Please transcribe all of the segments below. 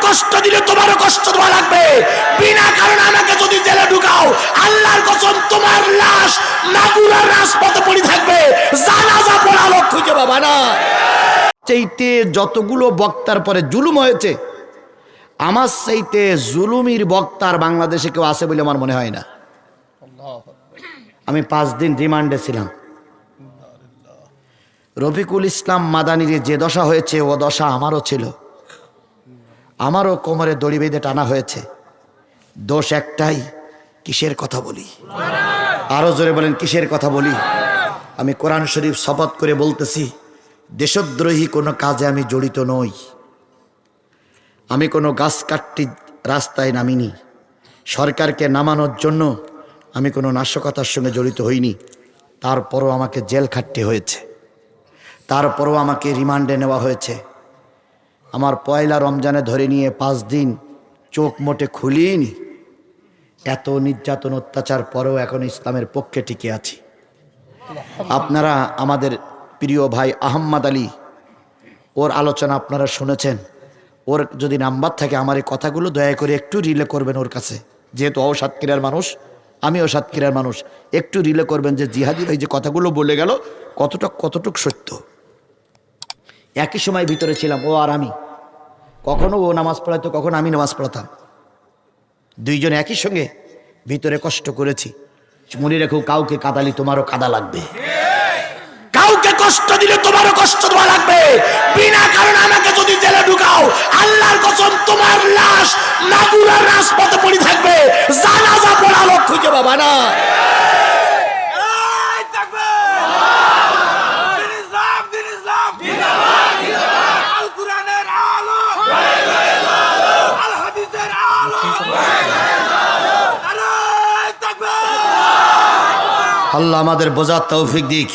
কষ্ট দিলে তোমারও কষ্ট দেওয়া লাগবে। বিনা কারণে আমাকে যদি জেলে ঢুকাও, আল্লাহর কসম তোমার লাশ মাগুরার রাজপথে পড়ে থাকবে, জানাজা পড়া লোক খুঁজে পাবা না। চাইতে যতগুলো বক্তার পরে জুলুম হয়েছে, আমার চাইতে জুলুমির বক্তার বাংলাদেশে কেউ আছে বলে আমার মনে হয় না। আমি 5 দিন রিমান্ডে ছিলাম। রফিকুল ইসলাম মাদানির যে দশা হয়েছে ও দশা আমারও ছিল। আমারও কোমরে দড়ি বেঁধে টানা হয়েছে। দোষ একটাই, কিসের কথা বলি? আরো জোরে বলেন, কিসের কথা বলি? আমি কোরআন শরীফ শপথ করে বলতেছি, দেশদ্রোহী কোনো কাজে আমি জড়িত নই। আমি কোনো গাছ কাটতে রাস্তায় নামিনি। সরকারকে নামানোর জন্য আমি কোনো নাশকতার সঙ্গে জড়িত হইনি। তারপরও আমাকে জেল খাটতে হয়েছে, তারপরও আমাকে রিমান্ডে নেওয়া হয়েছে। আমার পয়লা রমজানে ধরে নিয়ে 5 দিন চোখ মোটে খুলিনি। এত নির্যাতন অত্যাচার পরেও এখন ইসলামের পক্ষে টিকে আছি। আপনারা আমাদের প্রিয় ভাই আহম্মদ আলী, ওর আলোচনা আপনারা শুনেছেন। ওর যদি নাম্বার থাকে আমার এই কথাগুলো দয়া করে একটু রিলে করবেন ওর কাছে, যেহেতু ও সাতক্ষীরার মানুষ, আমিও সাতক্ষীরার মানুষ। একটু রিলে করবেন যে জিহাদি ভাই যে কথাগুলো বলে গেল কতটুক সত্য। একই সময় ভিতরে ছিলাম ও আর আমি। কখনো ও নামাজ পড়াইতো, কখনো আমি নামাজ পড়াতাম। দুইজন একই সঙ্গে ভিতরে কষ্ট করেছি। মনে রেখো, কাউকে কাদালি তোমারও কাদা লাগবে। কাউকে কষ্ট দিলে তোমারও কষ্ট দেওয়া লাগবে। বিনা কারণে আমাকে যদি জেলে ঢুকাও, আল্লাহর কসম তোমার লাশ মাগুরার রাজপথে পড়ে থাকবে, জানাজা পড়া লোক খুঁজে পাবা না। আল্লাহ আমাদের বোঝার তৌফিক দিক।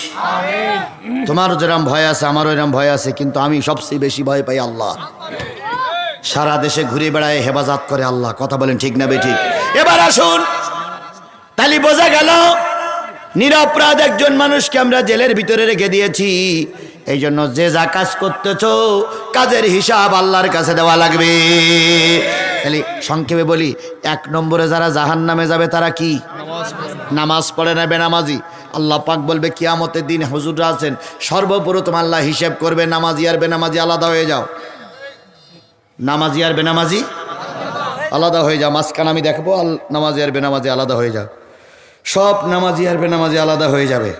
তোমারও যেরকম ভয় আছে, আমারও এরকম ভয় আছে, কিন্তু আমি সবচেয়ে বেশি ভয় পাই আল্লাহ। সারা দেশে ঘুরে বেড়ায় হেফাজত করে আল্লাহ। কথা বলেন ঠিক না বেঠিক? এবার আসুন, তালি বোঝা গেল নিরপরাধ একজন মানুষকে আমরা জেলের ভিতরে রেখে দিয়েছি। এই জন্য যে যা কাজ করতেছো, কাজের হিসাব আল্লাহর কাছে দেওয়া লাগবে। তাহলে সংক্ষেপে বলি, 1 নম্বরে যারা জাহান্নামে যাবে তারা কি? নামাজ পড়ে না, বেনামাজি। আল্লাহ পাক বলবে কিয়ামতের দিন, হুজুররা আছেন, সর্বপ্রথম আল্লাহ হিসাব করবে নামাজি আর বেনামাজি আলাদা হয়ে যাও। নামাজি আর বেনামাজি আলাদা হয়ে যাও। মাঝখানে আমি দেখবো নামাজি আর বেনামাজি আলাদা হয়ে যাও। সব নামাজি আর বেনামাজি আলাদা হয়ে যাবে,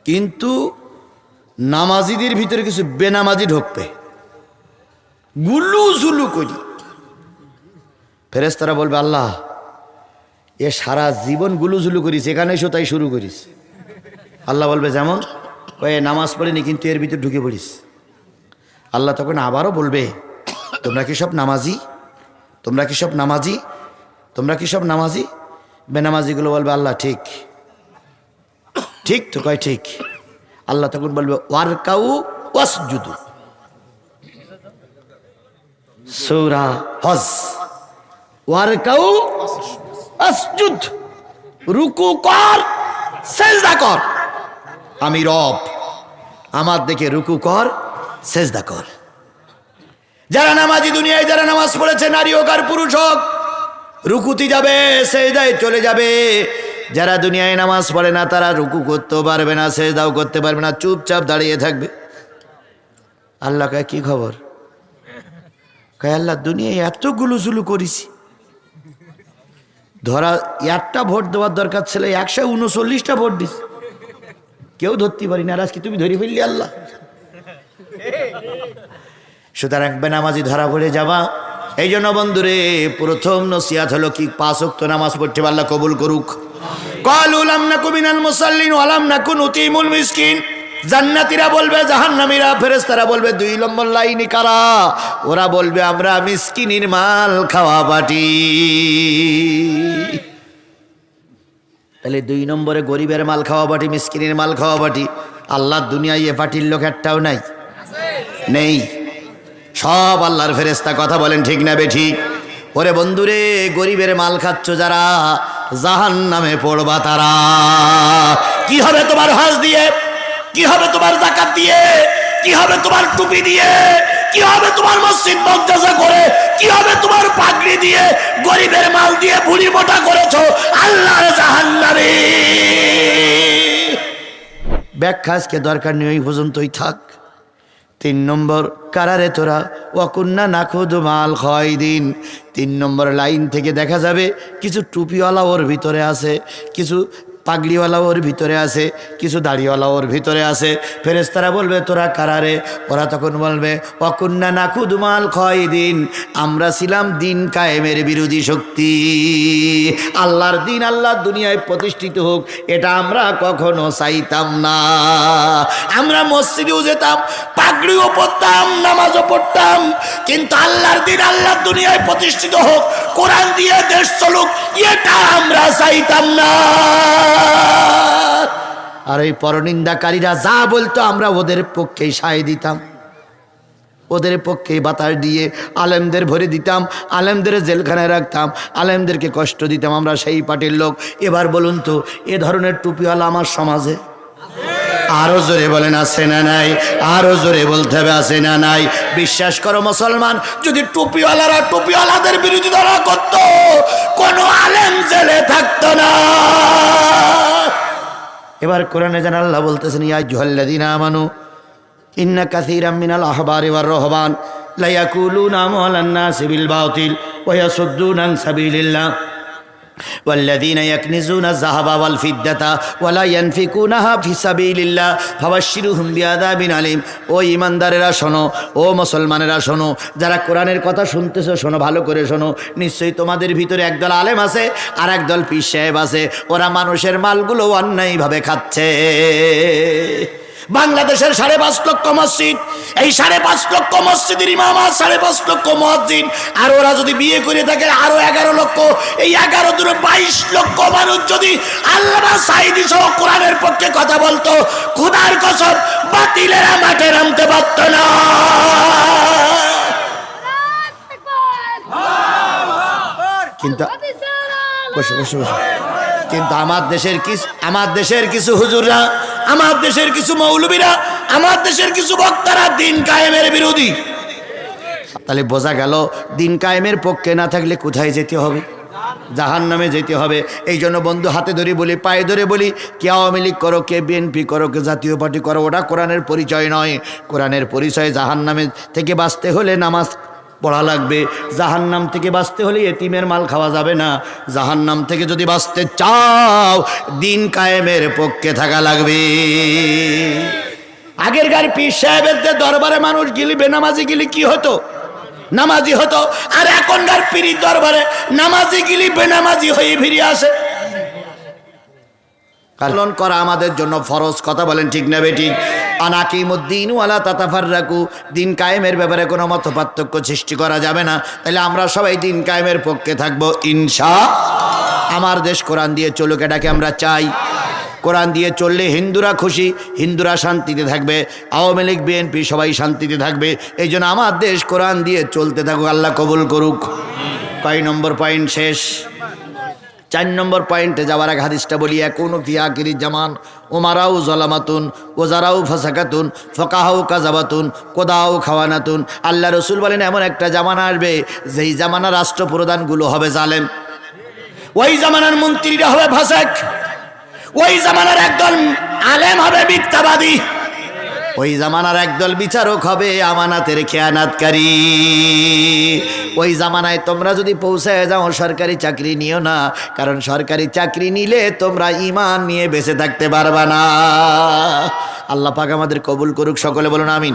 কিন্তু নামাজিদের ভিতরে কিছু বেনামাজি ঢুকবে, গুলু জুলু করি। ফেরেশতারা বলবে আল্লাহ, এ সারা জীবন গুলুজুলু করিস, এখানে এসো তাই শুরু করিস। আল্লাহ বলবে যেমন, কয়ে নামাজ পড়িনি কিন্তু এর ভিতরে ঢুকে পড়িস। আল্লাহ তখন আবারও বলবে, তোমরা কি সব নামাজি? তোমরা কি সব নামাজি? তোমরা কি সব নামাজি? বেনামাজিগুলো বলবে আল্লাহ ঠিক ঠিক তো, কয় ঠিক। আল্লাহ তখন বলবে ওয়ারকাউ ওয়াসজুদু, সূরা হজ। ওয়ারকাউ আসজুদ, রুকু কর, সেজদা কর। আমি রব, আমার দেখে রুকু কর, সেজদা কর। যারা নামাজি, দুনিয়ায় যারা নামাজ পড়েছে, নারী হোক আর পুরুষ হোক, রুকুতি যাবে, সেজদায় চলে যাবে। যারা দুনিয়ায় নামাজ পড়ে না, তারা রুকু করতেও পারবে না, সেজদাও করতে পারবে না, চুপচাপ দাঁড়িয়ে থাকবে। আল্লাহ কয় কি খবর? কয় আল্লাহ, দুনিয়ায় এতগুলো জুলু করেছি, ধরা একটা ভোট দেওয়ার দরকার ছিল, 139টা ভোট দিস, কেউ ধরতে পারি না। আজকে তুমি ধরে ফেললি আল্লাহ। সুতরাং বেনামাজি ধরা পড়ে যাবা। এই জন্য বন্ধুরে, প্রথম নসিহত হলো কি, 5 ওয়াক্ত নামাজ পড়তে আল্লাহ কবুল করুক। ক্বালু লাম নাকু মিনাল মুসাল্লিন ওয়া লাম নাকু নুতিমুল মিসকিন। জান্নাতীরা বলবে, জাহান্নামীরা, ফেরেশতারা বলবে 2 নম্বর লাইনে কারা? ওরা বলবে আমরা মিসকিনের মাল খাওয়া পাটি। তাহলে 2 নম্বরে গরিবের মাল খাওয়া পাটি, মিসকিনের মাল খাওয়া পাটি। আল্লাহর দুনিয়ায় এ পাটির লোক একটাও নাই, নেই। সব আল্লাহর ফেরেশতা। কথা বলেন ঠিক না বেঠিক? ওরে বন্ধুরে, গরিবের মাল খাচ্ছ যারা, জাহান্নামে পড়বা তারা। কি হবে তোমার হজ দিয়ে? কি হবে তোমার যাকাত দিয়ে? কি হবে তোমার টুপি দিয়ে? কি হবে তোমার মসজিদ মাদ্রাসা করে, কি হবে তোমার পাগড়ি দিয়ে, গরিবের মাল দিয়ে বুড়ি মোটা করেছো আল্লাহর জাহান্নামে। ব্যাখ্যা আজকে দরকার নেই, ওই পর্যন্তই থাক। 3 নম্বর, কারারে তোরা ওয়াকুন্না নাখুদু মাল খায়দিন। 3 নম্বর লাইন থেকে দেখা যাবে কিছু টুপিওয়ালা ওর ভিতরে আছে, কিছু পাগড়িওয়ালা ওর ভিতরে আছে, কিছু দাড়িওয়ালা ওর ভিতরে আছে। ফেরেশতারা বলবে তোরা কারারে? ওরা তখন বলবে ওয়াকুন্না নাখুদু মাল খায়দিন, আমরা ছিলাম দিন কায়েমের বিরোধী শক্তি। আল্লাহর দিন, আল্লাহর দুনিয়ায় প্রতিষ্ঠিত হোক, এটা আমরা কখনো চাইতাম না। আমরা মসজিদেও যেতাম, পাগড়িও পরতাম, নামাজও পড়তাম, কিন্তু আল্লাহর দিন, আল্লাহর দুনিয়ায় প্রতিষ্ঠিত হোক, কোরআন দিয়ে দেশ চলুক, এটা আমরা চাইতাম না। আর এই পরনিন্দাকারীরা যা বলতো আমরা ওদের পক্ষেই সায় দিতাম, ওদের পক্ষেই বাতাস দিয়ে আলেমদের ভরে দিতাম, আলেমদের জেলখানায় রাখতাম, আলেমদেরকে কষ্ট দিতাম। আমরা সেই পার্টির লোক। এবার বলুন তো, এ ধরনের টুপিওয়ালা আমার সমাজে? আরো জোরে বলেন আছে না নাই? আরো জোরে বলতে হবে আছে না নাই? বিশ্বাস করো মুসলমান, যদি টুপিওয়ালারা টুপিওয়ালাদের বিরোধিতা না করত, কোনো আলেম জেলে থাকতো না। এবার কোরআনে জান আল্লাহ বলতেছেন ইয়া আইয়ুহাল্লাযীনা আমানু ইন্না কাসীরাম মিনাল আহবারি ওয়ার রহবান লা ইয়াকুলুনা আমওয়ালান নাসি বিল বাতিল ওয়া ইয়াসুদ্দুনা আন সাবিলিল্লাহ والذين يكنزون الذهب والفضة ولا ينفقونها في سبيل الله فبشرهم بعذاب أليم। ও ইমানদারেরা শোনো, ও মুসলমানেরা শোনো, যারা কোরআনের কথা শুনতেছো শোনো, ভালো করে শোনো। নিশ্চয়ই তোমাদের ভিতরে একদল আলেম আছে আর একদল পীর সাহেব আছে, ওরা মানুষের মালগুলো অন্যায়ভাবে খাচ্ছে। বাংলাদেশের 5.5 লক্ষ মসজিদ, এই 5.5 লক্ষ মসজিদের ইমাম আর 5.5 লক্ষ মুয়াজ্জিন, আর ওরা যদি বিয়ে করে থাকে আরো 11 লক্ষ, এই 11 দূরে 22 লক্ষ মানুষ যদি আল্লামা সাঈদী সহ কোরআনের পক্ষে কথা বলতো, খোদার কসম বাতিলেরা মাঠে নামতে পারত না। কিন্তু বসে বসে বসে কিন্তু আমার দেশের কিছু হুজুররা, আমার দেশের কিছু মৌলবীরা, আমার দেশের কিছু বক্তারা দিন কায়েমের বিরোধী। তাহলে বোঝা গেল দিন কায়েমের পক্ষে না থাকলে কোথায় যেতে হবে? জাহান্নামে যেতে হবে। এই জন্য বন্ধু হাতে ধরে বলি, পায়ে ধরে বলি, কে আওয়ামী লীগ করো, কে বিএনপি করো, কে জাতীয় পার্টি করো, ওটা কোরআনের পরিচয় নয়। কোরআনের পরিচয় জাহান্নামে থেকে বাঁচতে হলে নামাজ পড়া লাগবে, জাহান্নাম থেকে বাঁচতে হলে এতিমের মাল খাওয়া যাবে না, জাহান্নাম থেকে যদি বাঁচতে চাও দিন কায়েমের পক্ষে থাকা লাগবে। আগেরকার পীর সাহেবের দরবারে মানুষ গেলে বেনামাজি গেলে কি হতো? নামাজি হতো। আর এখনকার পীরের দরবারে নামাজি গেলে বেনামাজি হয়ে ফিরে আসে। পালন করা আমাদের জন্য ফরজ। কথা বলেন ঠিক না বেঠিক? আনাকিমুদ্দিন ওয়ালা তাতাফাররাকু, দিন কায়েমের ব্যাপারে কোনো মত পার্থক্য সৃষ্টি করা যাবে না। তাহলে আমরা সবাই দিন কায়েমের পক্ষে থাকবো ইনশাআল্লাহ। আমার দেশ কোরআন দিয়ে চলুক, এটাকে আমরা চাই। কোরআন দিয়ে চললে হিন্দুরা খুশি, হিন্দুরা শান্তিতে থাকবে, আওয়ামী লীগ বিএনপি সবাই শান্তিতে থাকবে। এই জন্য আমার দেশ কোরআন দিয়ে চলতে থাকুক, আল্লাহ কবুল করুক। কয় নম্বর পয়েন্ট শেষ? 4 নম্বর পয়েন্টে যাওয়ার আগে হাদিসটা বলি, একুনু ফি আখিরিজ জামান উমারাউ জলামাতুন ওজারাউ ফাসাকাতুন ফাকাহাউ কাযাবাতুন কোদাউ খাওয়ানাতুন। আল্লাহ রসুল বলেন এমন একটা জামানা আসবে যেই জামানা রাষ্ট্রপ্রধানগুলো হবে জালেম, ওই জামানার মন্ত্রীরা হবে ফাসেক, ওই জামানার একদল আলেম হবে মিথ্যাবাদী, ওই জামানার একদল বিচারক হবে আমানাতের খেয়ানাতকারী। ওই জামানায় তোমরা যদি পৌঁছায় যাও সরকারি চাকরি নিও না, কারণ সরকারি চাকরি নিলে তোমরা ঈমান নিয়ে বেঁচে থাকতে পারবা না। আল্লাহ পাক আমাদের কবুল করুক, সকলে বলুন আমিন।